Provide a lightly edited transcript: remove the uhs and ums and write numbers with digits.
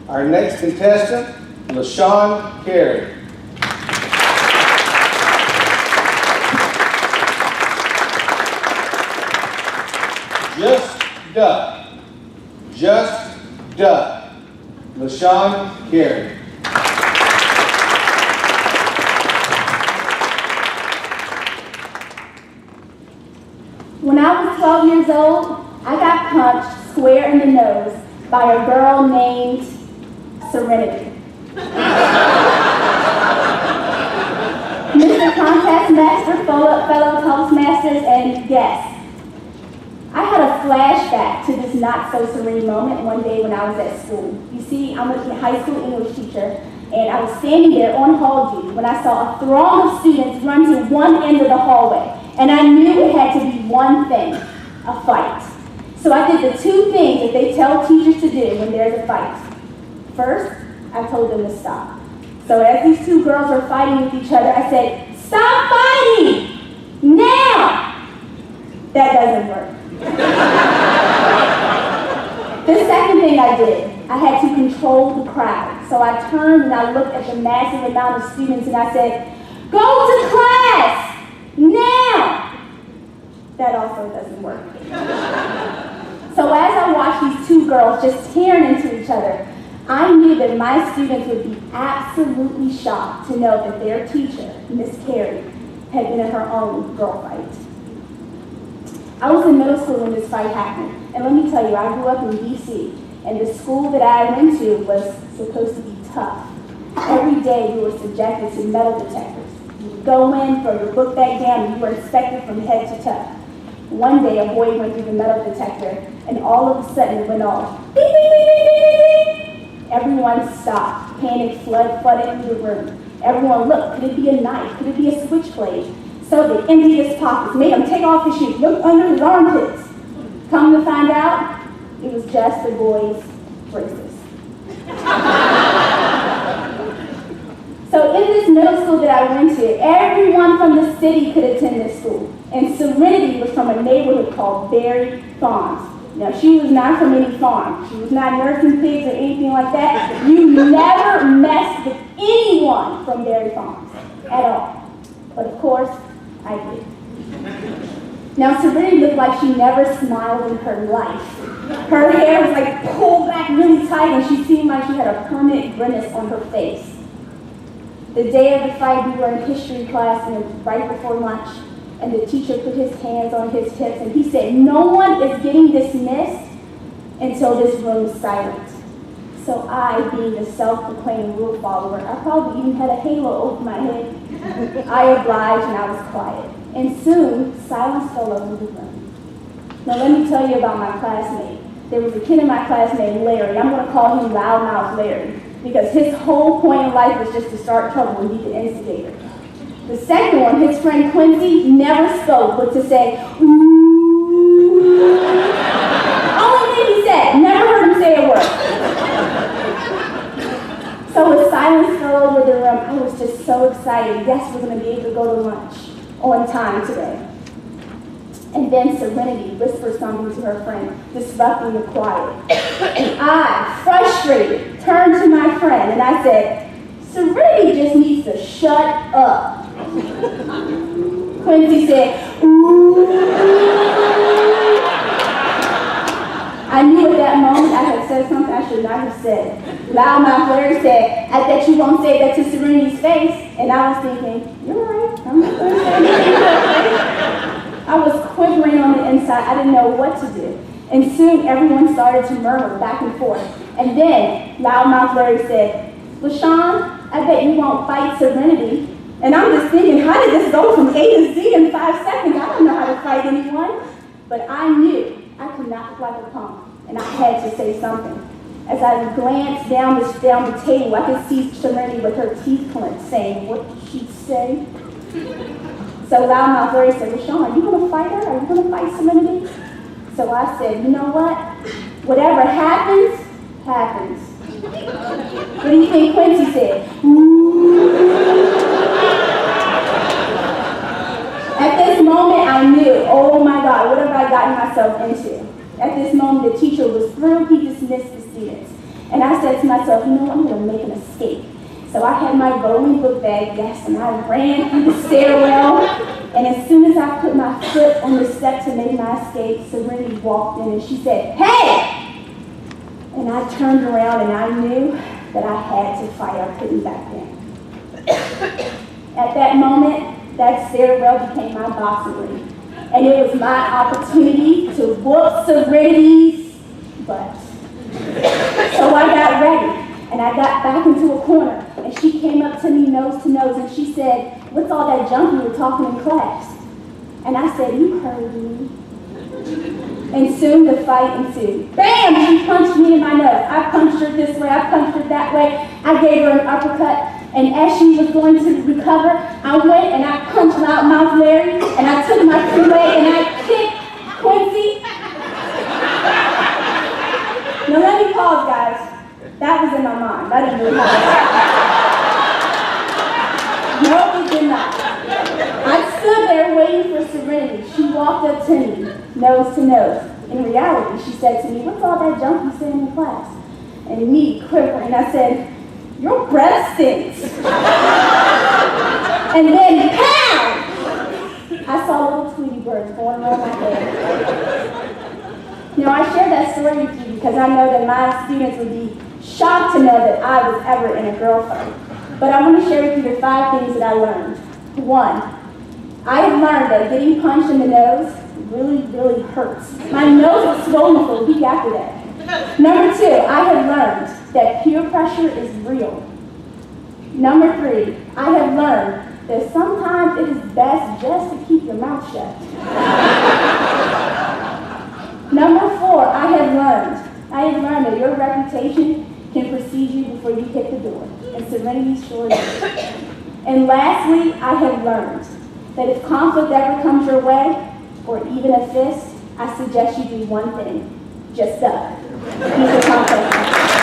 Our next contestant, LeSean Carey. Just duck. Just duck. LeSean Carey. When I was 12 years old, I got punched square in the nose by a girl named Serenity. Mr. Contest Master, fellow Toastmasters, and guests. I had a flashback to this not-so-serene moment one day when I was at school. You see, I'm a high school English teacher, and I was standing there on hall duty when I saw a throng of students run to one end of the hallway, and I knew it had to be one thing, a fight. So I did the two things that they tell teachers to do when there's a fight. First, I told them to stop. So as these two girls were fighting with each other, I said, "Stop fighting! Now!" That doesn't work. The second thing I did, I had to control the crowd. So I turned and I looked at the massive amount of students and I said, "Go to class! Now!" That also doesn't work. So as I watched these two girls just tearing into each other, I knew that my students would be absolutely shocked to know that their teacher, Miss Carey, had been in her own girl fight. I was in middle school when this fight happened, and let me tell you, I grew up in D.C., and the school that I went to was supposed to be tough. Every day we were subjected to metal detectors. You would go in, throw your book bag down, and you were inspected from head to toe. One day a boy went through the metal detector, and all of a sudden it went off. Beep, beep, beep, beep, beep, beep, beep. Everyone stopped. Panic flooded into the room. Everyone looked. Could it be a knife? Could it be a switchblade? So they emptied his pockets, made him take off his shoes, look under his armpits. Come to find out, it was just the boy's braces. So in this middle school that I went to, everyone from the city could attend this school. And Serenity was from a neighborhood called Berry Farms. Now, she was not from any farm. She was not nursing pigs or anything like that. You never messed with anyone from Berry Farms at all. But of course, I did. Now, Serenity looked like she never smiled in her life. Her hair was like pulled back really tight, and she seemed like she had a permanent grimace on her face. The day of the fight, we were in history class, and it was right before lunch, and the teacher put his hands on his hips, and he said, "No one is getting dismissed until this room is silent." So I, being the self-proclaimed rule follower, I probably even had a halo over my head. I obliged and I was quiet. And soon, silence fell over the room. Now let me tell you about my classmate. There was a kid in my class named Larry. I'm going to call him Loudmouth Larry, because his whole point in life was just to start trouble and be the instigator. The second one, his friend Quincy, never spoke but to say, "Ooh." Only thing he said, never heard him say a word. So as silence fell over the room, I was just so excited. Yes, we're going to be able to go to lunch on time today. And then Serenity whispered something to her friend, disrupting the quiet. And I, frustrated, turned to my friend and I said, "Serenity just needs to shut up." Quincy said, "Ooh." I knew at that moment I had said something I should not have said. Loudmouth Larry said, "I bet you won't say that to Serenity's face." And I was thinking, "You're right, I'm not going to say anything." I was quivering on the inside. I didn't know what to do. And soon everyone started to murmur back and forth. And then Loudmouth Larry said, "LeSean, I bet you won't fight Serenity." And I'm just thinking, how did this go from A to Z in 5 seconds? I don't know how to fight anyone. But I knew I could not look like a punk, and I had to say something. As I glanced down the table, I could see Serenity with her teeth clenched, saying, "What did she say?" So Loudmouth Larry said, "LeSean, are you going to fight her? Are you going to fight Serenity?" So I said, "You know what? Whatever happens, happens." What do you think Quincy said? At this moment, I knew, oh my God, what have I gotten myself into? At this moment, the teacher was through. He dismissed the students. And I said to myself, you know, I'm going to make an escape. So I had my bowling book bag, yes, and I ran through the stairwell. And as soon as I put my foot on the step to make my escape, Serenity walked in and she said, "Hey!" And I turned around and I knew that I had to fight. I couldn't back down. At that moment, that stairwell became my boxing ring. And it was my opportunity to whoop Serenity's butt. So I got ready. And I got back into a corner, and she came up to me nose to nose, and she said, "What's all that junk you were talking in class?" And I said, "You heard me." And soon the fight ensued. Bam! She punched me in my nose. I punched her this way, I punched her that way. I gave her an uppercut, and as she was going to recover, I went and I punched Loudmouth Larry, and I took my freeway and I kicked Quincy. Now let me pause, guys. That was in my mind. That didn't really happen. No, it did not. I stood there waiting for Serenity. She walked up to me, nose to nose. In reality, she said to me, "What's all that junk you said in class?" And me quivering, I said, "Your breath stinks." And then, pow! I saw little Tweety birds going around my head. Now, I share that story with you because I know that my students would be shocked to know that I was ever in a girl fight. But I want to share with you the 5 things that I learned. 1, I have learned that getting punched in the nose really, really hurts. My nose was swollen for a week after that. Number 2, I have learned that peer pressure is real. Number 3, I have learned that sometimes it is best just to keep your mouth shut. Number 4, I have learned that your reputation can precede you before you hit the door, and Serenity sure did. And lastly, I have learned that if conflict ever comes your way, or even a fist, I suggest you do one thing: just duck. He's a conflict.